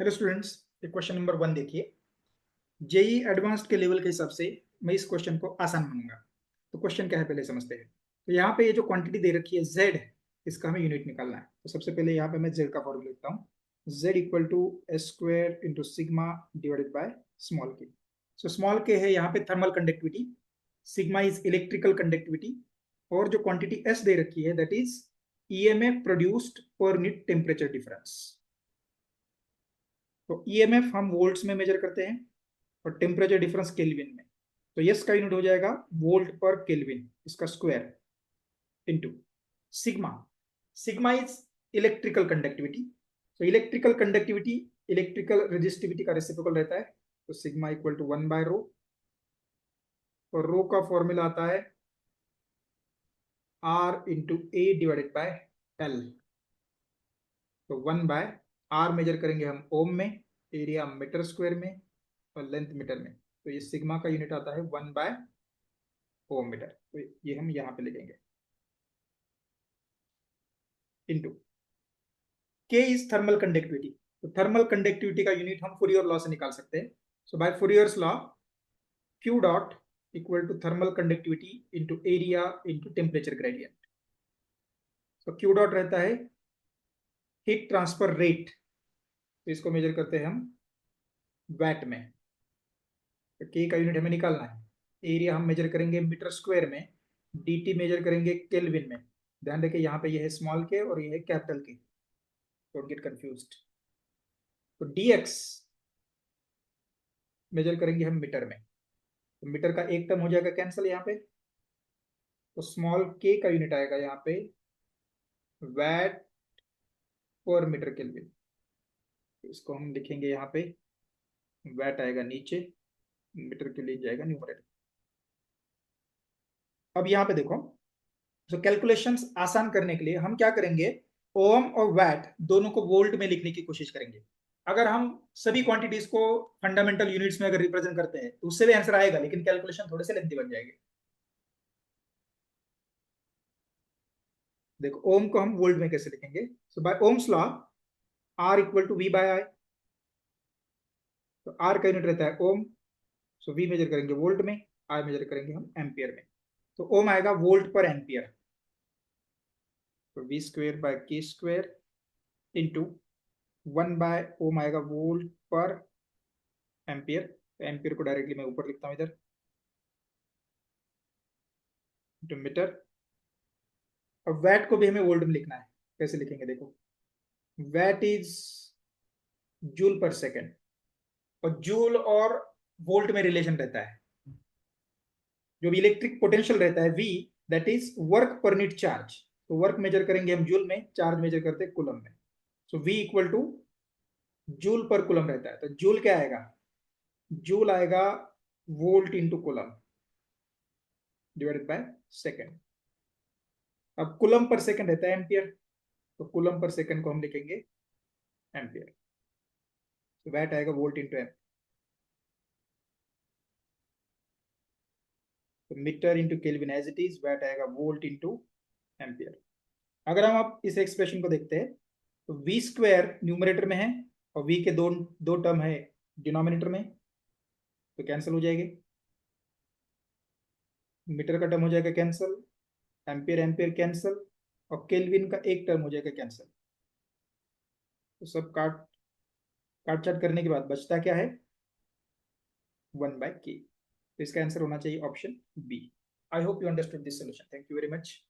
Hello students, ये question number 1 देखिए। JEE advanced के लेवल के हिसाब से मैं इस क्वेश्चन को आसान मानूंगा। तो क्वेश्चन क्या है पहले समझते हैं। तो यहाँ पे ये जो क्वांटिटी दे रखी है जेड, इसका हमें यूनिट निकालना है। तो सबसे पहले यहाँ पे मैं जेड का फॉर्मूला लिखता हूँ। Z equal to S square into sigma divided by small K. So small K है यहाँ पे thermal conductivity, sigma is electrical conductivity, और जो क्वांटिटी एस दे रखी है दैट इज ईएमएफ प्रोड्यूस्ड पर यूनिट टेम्परेचर डिफरेंस। तो ईएमएफ हम वोल्ट्स में मेजर करते हैं और टेम्परेचर डिफरेंस केल्विन में। तो यस का यूनिट हो जाएगा वोल्ट पर केल्विन, इसका square into sigma. Sigma is electrical conductivity. तो इलेक्ट्रिकल कंडक्टिविटी इलेक्ट्रिकल रेजिस्टिविटी का रेसिप्रोकल रहता है। तो सिग्मा इक्वल टू 1/ρ, और रो का फॉर्मूला आता है R into A divided by L. तो 1/r मेजर करेंगे हम ओम में, एरिया मीटर स्क्वायर में, और लेंथ मीटर में। तो ये सिग्मा का यूनिट आता है 1/ओम मीटर। तो ये हम यहाँ पे लिखेंगे into K is thermal conductivity. तो थर्मल कंडक्टिविटी का यूनिट हम फूरियर लॉ से निकाल सकते हैं। So by Fourier's law Q dot equal to thermal conductivity into area into temperature gradient. तो क्यू डॉट रहता है हीट ट्रांसफर रेट। तो इसको मेजर करते हैं हम वैट में। तो के का यूनिट हमें निकालना है। एरिया हम मेजर करेंगे मीटर स्क्वायर में, dt मेजर करेंगे केल्विन में। ध्यान रखिए यहाँ पे ये है स्मॉल के और ये है कैपिटल के, डोंट गेट कंफ्यूज्ड। तो dx मेजर करेंगे हम मीटर में। तो मीटर का एक टर्म हो जाएगा कैंसिल यहाँ पे। तो स्मॉल के का यूनिट आएगा यहाँ पे वैट पर मीटर केल्विन। तो इसको हम लिखेंगे यहाँ पे, वैट आएगा नीचे, मीटर के लिए जाएगा न्यूमरेटर। अब यहाँ पे देखो, तो कैलकुलेशंस आसान करने के लिए हम क्या करेंगे, ओम और वैट दोनों को वोल्ट में लिखने की कोशिश करेंगे। अगर हम सभी क्वांटिटीज को फंडामेंटल यूनिट्स में अगर रिप्रेजेंट करते हैं तो उससे भी आंसर आएगा, लेकिन कैलकुलेशन थोड़े से लेंथी बन जाएंगे। देखो ओम को हम वोल्ट में कैसे लिखेंगे। So by Ohm's law R equal to V by I. तो आर का यूनिट रहता है ओम, सो वी मेजर करेंगे वोल्ट में, आई मेजर करेंगे हम एम्पियर में। तो ओम आएगा वोल्ट पर एम्पियर। तो वी स्क्वेयर बाय के स्क्वेयर इंटू 1/ओम आएगा वोल्ट पर एम्पियर। तो एम्पियर को डायरेक्टली मैं ऊपर लिखता हूँ इधर, इंटू मीटर। और वैट को भी हमें वोल्ट में लिखना है। कैसे लिखेंगे देखो, वैट इज जूल पर सेकेंड, और जूल और वोल्ट में रिलेशन रहता है। जो भी इलेक्ट्रिक पोटेंशियल रहता है वी, दैट इज वर्क पर यूनिट चार्ज। तो वर्क मेजर करेंगे हम जूल में, चार्ज मेजर करते हैं कूलम में। So V equal to joule पर कूलम रहता है। तो जूल क्या आएगा, जूल आएगा volt into coulomb divided by second. अब कूलम पर सेकेंड रहता है एम्पियर, तो कूलम पर सेकेंड को हम लिखेंगे एम्पियर। तो वैट आएगा वोल्ट इंटू एम्पियर। तो metre into kelvin as it is, watt आएगा वोल्ट इंटू एम्पियर। अगर हम आप इस एक्सप्रेशन को देखते हैं तो वी स्क्वायर न्यूमरेटर में है और वी के दो दो टर्म है डिनोमिनेटर में, तो कैंसिल हो जाएंगे। मीटर का टर्म हो जाएगा कैंसिल, एम्पियर एम्पियर कैंसिल, और केल्विन का एक टर्म हो जाएगा कैंसिल। तो सब काट काट छाट करने के बाद बचता क्या है, 1/k। तो इसका आंसर होना चाहिए option B. I hope you understood this solution. Thank you very much.